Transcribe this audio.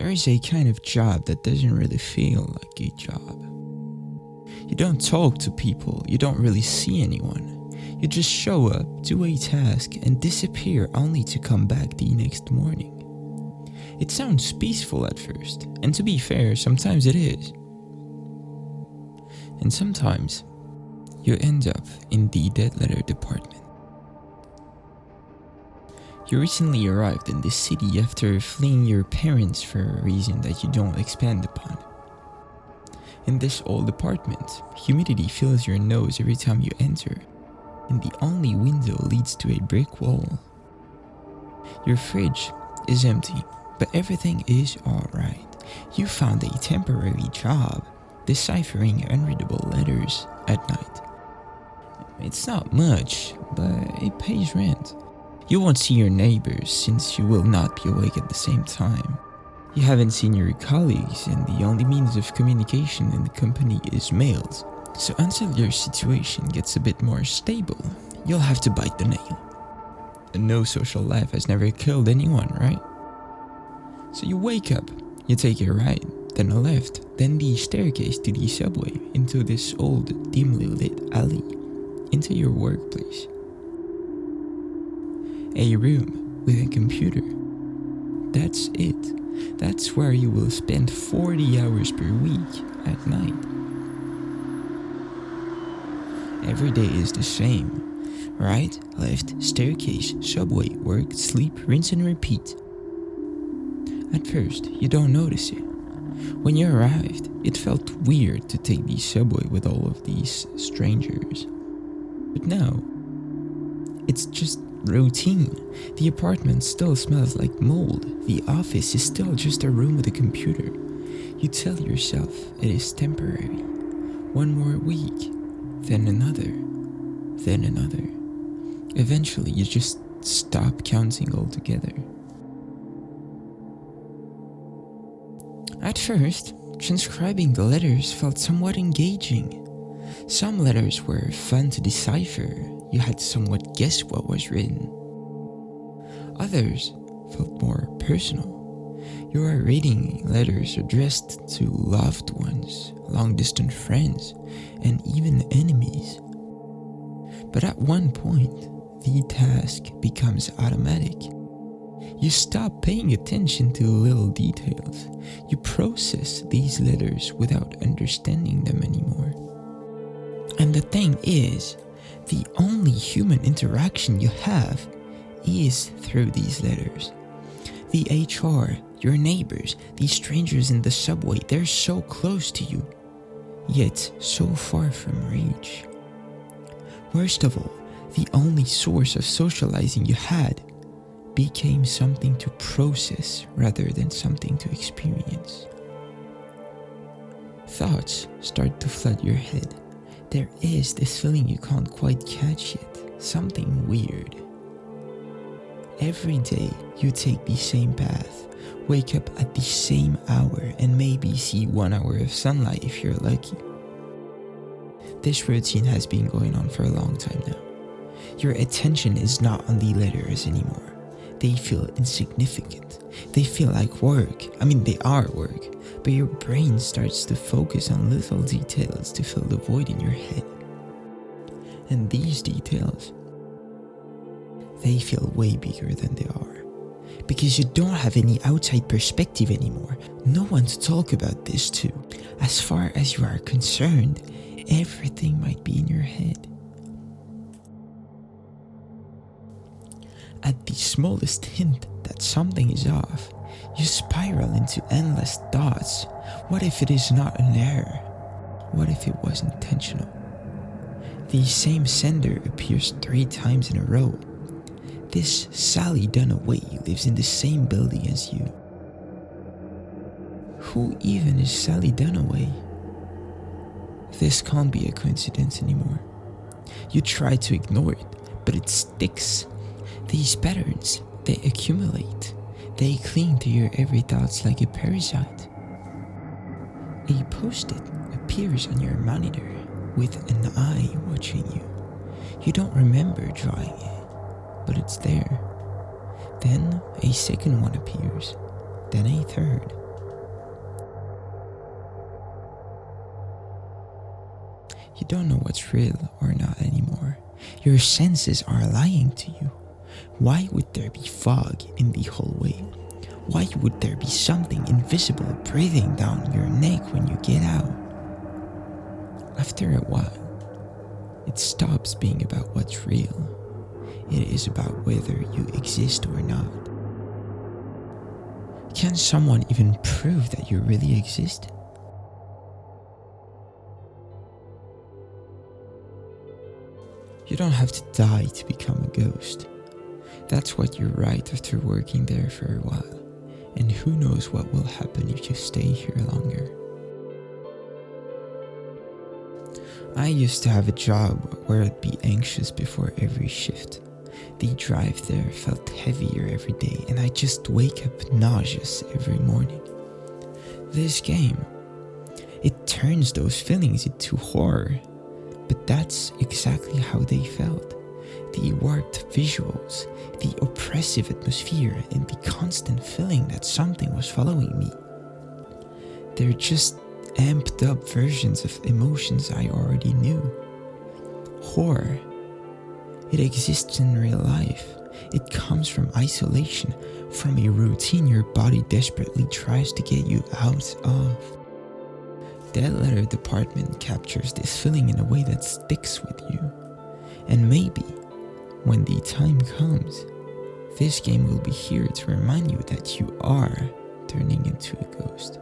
There is a kind of job that doesn't really feel like a job. You don't talk to people, you don't really see anyone. You just show up, do a task, and disappear only to come back the next morning. It sounds peaceful at first, and to be fair, sometimes it is. And sometimes, you end up in the dead letter department. You recently arrived in this city after fleeing your parents for a reason that you don't expand upon. In this old apartment, humidity fills your nose every time you enter, and the only window leads to a brick wall. Your fridge is empty, but everything is alright. You found a temporary job, deciphering unreadable letters at night. It's not much, but it pays rent. You won't see your neighbors since you will not be awake at the same time. You haven't seen your colleagues, and the only means of communication in the company is mails. So until your situation gets a bit more stable, you'll have to bite the nail. And no social life has never killed anyone, right? So you wake up, you take a right, then a left, then the staircase to the subway, into this old, dimly lit alley, into your workplace. A room with a computer. That's it. That's where you will spend 40 hours per week at night. Every day is the same. Right, left, staircase, subway, work, sleep, rinse and repeat. At first, you don't notice it. When you arrived, it felt weird to take the subway with all of these strangers. But now, it's just routine. The apartment still smells like mold. The office is still just a room with a computer. You tell yourself it is temporary. One more week, then another, then another. Eventually, you just stop counting altogether. At first, transcribing the letters felt somewhat engaging. Some letters were fun to decipher. You had to somewhat guess what was written. Others felt more personal. You are reading letters addressed to loved ones, long-distance friends, and even enemies. But at one point, the task becomes automatic. You stop paying attention to little details. You process these letters without understanding them anymore. And the thing is, the only human interaction you have is through these letters. The HR, your neighbors, these strangers in the subway, they're so close to you, yet so far from reach. Worst of all, the only source of socializing you had became something to process rather than something to experience. Thoughts start to flood your head. There is this feeling you can't quite catch yet, something weird. Every day you take the same path, wake up at the same hour, and maybe see 1 hour of sunlight if you're lucky. This routine has been going on for a long time now. Your attention is not on the letters anymore. They feel insignificant. They feel like work. I mean, they are work. But your brain starts to focus on little details to fill the void in your head. And these details, they feel way bigger than they are. Because you don't have any outside perspective anymore. No one to talk about this to. As far as you are concerned, everything might be in your head. At the smallest hint that something is off, you spiral into endless thoughts. What if it is not an error? What if it was intentional? The same sender appears 3 times in a row. This Sally Dunaway lives in the same building as you. Who even is Sally Dunaway? This can't be a coincidence anymore. You try to ignore it, but it sticks. These patterns, they accumulate. They cling to your every thoughts like a parasite. A post-it appears on your monitor with an eye watching you. You don't remember drawing it, but it's there. Then a second one appears, then a third. You don't know what's real or not anymore. Your senses are lying to you. Why would there be fog in the hallway? Why would there be something invisible breathing down your neck when you get out? After a while, it stops being about what's real. It is about whether you exist or not. Can someone even prove that you really exist? You don't have to die to become a ghost. That's what you write after working there for a while. And who knows what will happen if you stay here longer. I used to have a job where I'd be anxious before every shift. The drive there felt heavier every day and I'd just wake up nauseous every morning. This game, it turns those feelings into horror. But that's exactly how they felt. The warped visuals, the oppressive atmosphere, and the constant feeling that something was following me. They're just amped up versions of emotions I already knew. Horror. It exists in real life. It comes from isolation, from a routine your body desperately tries to get you out of. Dead Letter Department captures this feeling in a way that sticks with you. And maybe, when the time comes, this game will be here to remind you that you are turning into a ghost.